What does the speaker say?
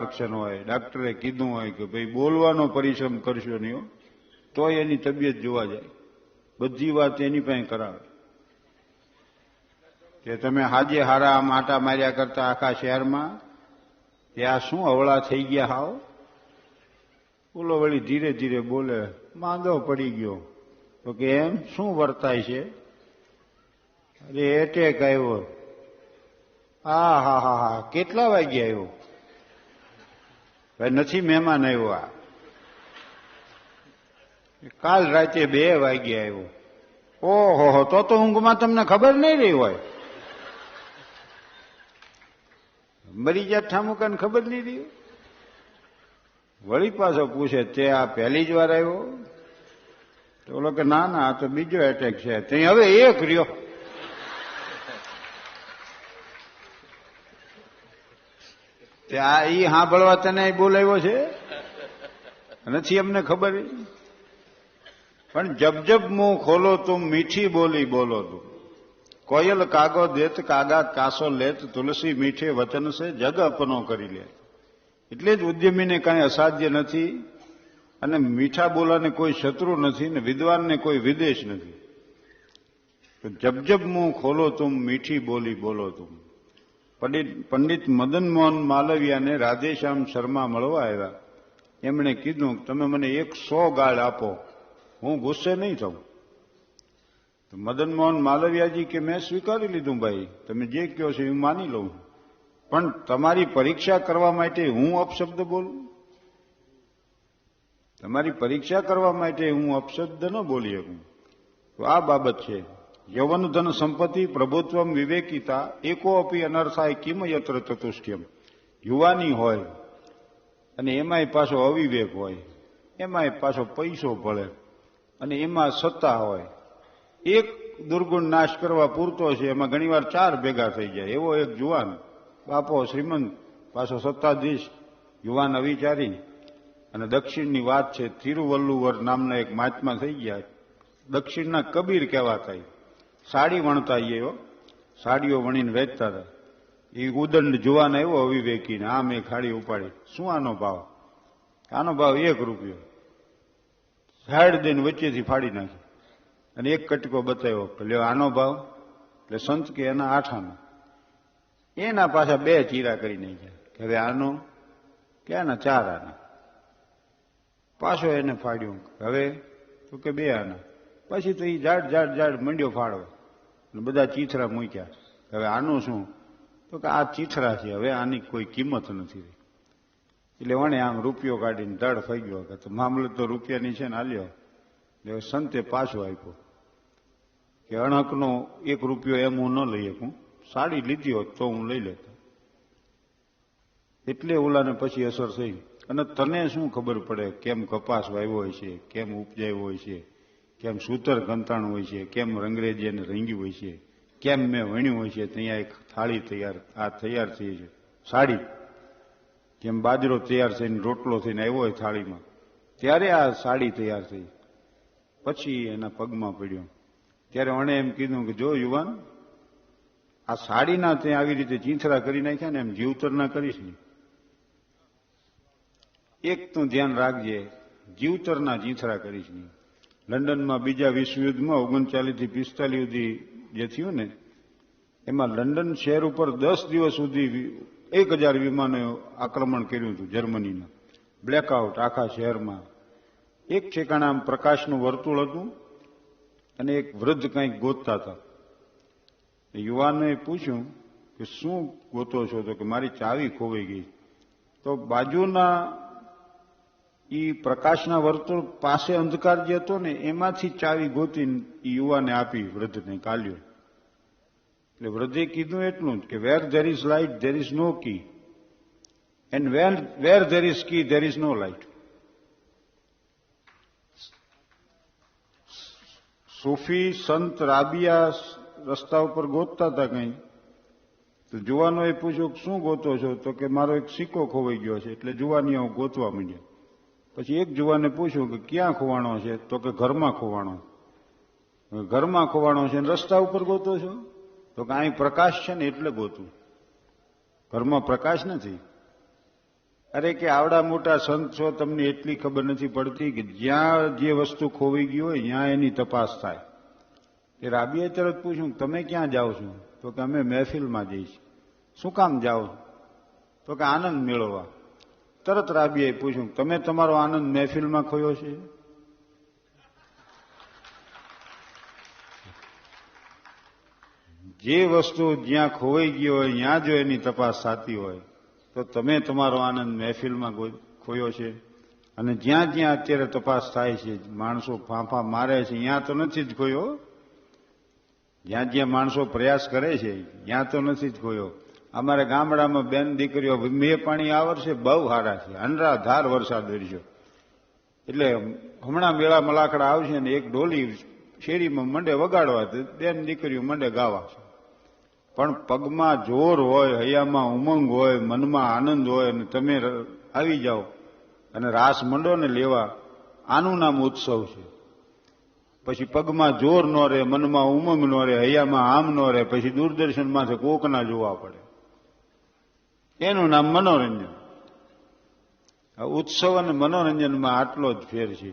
લક્ષણ હોય, ડાક્ટરે કીધું હોય કે ભાઈ બોલવાનો પરિશ્રમ કરશો નહીં તોય એની તબિયત જોવા જાય, બધી વાત એની પાસે કરાવે કે તમે હાજે હારા આમ આટા માર્યા કરતા આખા શહેરમાં કે આ શું અવળા થઈ ગયા હાવ. બોલો વળી ધીરે ધીરે બોલે, માંદો પડી ગયો. તો કે એમ શું વર્તાય છે? અરે એટેક આવ્યો. હા હા હા હા, કેટલા વાગે આવ્યો? ભાઈ નથી મહેમાન આવ્યો, આ કાલ રાતે 2 વાગે આવ્યો. ઓહો, તો ઊંઘમાં તમને ખબર નહીં રહી હોય, મરી જાત ઠામુકાને ખબર નહીં રહી. વળી પાછો પૂછે તે આ પહેલી જ વાર આવ્યો? તો બોલો કે ના ના, આ તો બીજો એટેક છે. તે હવે એક રહ્યો. તે આ ઈ સાંભળવા તને બોલાવ્યો છે? નથી અમને ખબર. પણ જબ જબ મુંહ ખોલો તુમ મીઠી બોલી બોલો તું, કોયલ કાગો દેત કાગા કાસો લેત, તુલસી મીઠે વચન સે જગ અપનો કરી લે. એટલે જ ઉદ્યમીને કાંઈ અસાધ્ય નથી, અને મીઠા બોલાને કોઈ શત્રુ નથી, ને વિદ્વાનને કોઈ વિદેશ નથી. તો જબ જબ મુંહ ખોલો તુમ મીઠી બોલી બોલો તુમ. પંડિત મદન મોહન માલવિયાને રાધેશ્યામ શર્મા મળવા આવ્યા. એમણે કીધું તમે મને 100 ગાળ આપો, હું ગુસ્સે નહીં થઉં. તો મદન મોહન માલવિયાજી કે મેં સ્વીકારી લીધું ભાઈ, તમે જે કહો છો એ માની લઉં, પણ તમારી પરીક્ષા કરવા માટે હું અપશબ્દ બોલું? તમારી પરીક્ષા કરવા માટે હું અપશબ્દ ન બોલી શકું. તો આ બાબત છે. યૌવન ધન સંપત્તિ પ્રભુત્વમ વિવેકિતા એકો અપી અનર્થાય કિમ યત્ર ચતુષ્ટ્યમ. યુવાની હોય અને એમાંય પાછો અવિવેક હોય, એમાંય પાછો પૈસો ભળે, અને એમાં સત્તા હોય. એક દુર્ગુણ નાશ કરવા પૂરતો છે, એમાં ઘણીવાર 4 ભેગા થઈ જાય. એવો એક જુવાન બાપો શ્રીમંત, પાછો સત્તાધીશ, યુવાન અવિચારી. અને દક્ષિણની વાત છે, તિરુવલ્લુવર નામના એક મહાત્મા થઈ ગયા, દક્ષિણના કબીર કહેવાતા. સાડી વણતા એવો, સાડીઓ વણીને વેચતા હતા. એ ઉદંડ જુવાન આવ્યો અવિવેકીને, આમ એક સાડી ઉપાડી. શું આનો ભાવ? આનો ભાવ 1 રૂપિયો. સાડ દઈને વચ્ચેથી ફાડી નાખી અને એક કટકો બતાવ્યો કે લ્યો આનો ભાવ. એટલે સંત કે એના 8 આના. એના પાછા 2 ચીરા કરી નાખ્યા કે હવે આનો કે આના 4 આના. પાછો એને ફાડ્યું, હવે તો કે 2 આના. પછી તો એ જાડ મંડ્યો ફાડો, બધા ચીથરા મૂક્યા. હવે આનું શું? તો કે આ ચીથરા છે, હવે આની કોઈ કિંમત નથી. એટલે વણે આમ રૂપિયો કાઢીને દડ થઈ ગયો કે મામલત તો રૂપિયાની છે ને આલ્યો. એટલે સંતે પાછો આપ્યો કે અણહકનો 1 રૂપિયો એમ હું ન લઈ શકું, સાડી લીધી હોત તો હું લઈ લેતો. એટલે ઓલાને પછી અસર થઈ. અને તને શું ખબર પડે કેમ કપાસ વાવ્યો હોય છે, કેમ ઉપજાવ્યો હોય છે, કેમ સૂતર ગંતાણું હોય છે, કેમ રંગરેજી એને રંગ્યું હોય છે, કેમ મેં વણ્યું હોય છે. ત્યાં એક થાળી તૈયાર થઈ છે, સાડી. જેમ બાજરો તૈયાર થઈને રોટલો થઈને આવ્યો હોય થાળીમાં, ત્યારે આ સાડી તૈયાર થઈ. પછી એના પગમાં પડ્યો. ત્યારે વણે એમ કીધું કે જો યુવાન, આ સાડીના ત્યાં આવી રીતે ચીંથરા કરી નાખ્યા ને એમ જીવતરના કરીશ નહીં. એક તું ધ્યાન રાખજે, જીવતરના ચીંથરા કરીશ નહીં. લંડનમાં બીજા વિશ્વયુદ્ધમાં 39 થી 45 સુધી જે થયું ને, એમાં લંડન શહેર ઉપર 10 દિવસ સુધી 1000 વિમાનોએ આક્રમણ કર્યું હતું જર્મનીના. બ્લેકઆઉટ આખા શહેરમાં. એક ઠેકાણે આમ પ્રકાશનું વર્તુળ હતું અને એક વૃદ્ધ કંઈક ગોતતા હતા. યુવાનોએ પૂછ્યું કે શું ગોતો છો? તો કે મારી ચાવી ખોવાઈ ગઈ. તો બાજુના ઈ પ્રકાશના વર્તુળ પાસે અંધકાર જે હતો ને, એમાંથી ચાવી ગોતીને યુવાને આપી, વૃદ્ધને કાલ્યો. એટલે વૃદ્ધે કીધું એટલું જ કે where there is light there is no key, and where there is key there is no light. સૂફી સંત રાબિયા રસ્તા ઉપર ગોતતા હતા કંઈ. તો જુવાનોએ પૂછ્યું શું ગોતો છો? તો કે મારો એક સિક્કો ખોવાઈ ગયો છે. એટલે જુવાનીઓ ગોતવા માંડ્યા. પછી એક જુવાને પૂછ્યું કે ક્યાં ખોવાણો છે? તો કે ઘરમાં ખોવાણો. ઘરમાં ખોવાણો છે ને રસ્તા ઉપર ગોતો છો? તો કે અહીં પ્રકાશ છે ને એટલે ગોતું, ઘરમાં પ્રકાશ નથી. અરે કે આવડા મોટા સંત છો, તમને એટલી ખબર નથી પડતી કે જ્યાં જે વસ્તુ ખોવાઈ ગઈ હોય ત્યાં એની તપાસ થાય. એ રાબીએ તરત પૂછ્યું, તમે ક્યાં જાઓ છો? તો કે અમે મહેફિલમાં જઈએ છીએ. શું કામ જાઓ? તો કે આનંદ મેળવવા. તરત રાબીએ પૂછ્યું, તમે તમારો આનંદ મહેફિલમાં ખોયો છે? જે વસ્તુ જ્યાં ખોવાઈ ગઈ હોય ત્યાં જો એની તપાસ થતી હોય તો તમે તમારો આનંદ મહેફિલમાં ખોયો છે. અને જ્યાં જ્યાં અત્યારે તપાસ થાય છે, માણસો ફાંફા મારે છે, ત્યાં તો નથી જ ખોયો. જ્યાં જ્યાં માણસો પ્રયાસ કરે છે ત્યાં તો નથી જ ખોયો. અમારે ગામડામાં બેન દીકરીઓ મેં પાણી આ વર્ષે બહુ સારા છે, અનરાધાર વરસાદ વર્ષ્યો. એટલે હમણાં મેળા મલાખડા આવશે ને એક ડોલી શેરીમાં મંડે વગાડવા, બેન દીકરીઓ મંડે ગાવા છે. પણ પગમાં જોર હોય, હૈયામાં ઉમંગ હોય, મનમાં આનંદ હોય અને તમે આવી જાઓ અને રાસ મંડો ને લેવા, આનું નામ ઉત્સવ છે. પછી પગમાં જોર ન રહે, મનમાં ઉમંગ ન રહે, હૈયામાં આમ ન રહે, પછી દૂરદર્શનમાંથી કોકના જોવા પડે, એનું નામ મનોરંજન. ઉત્સવ અને મનોરંજનમાં આટલો જ ફેર છે.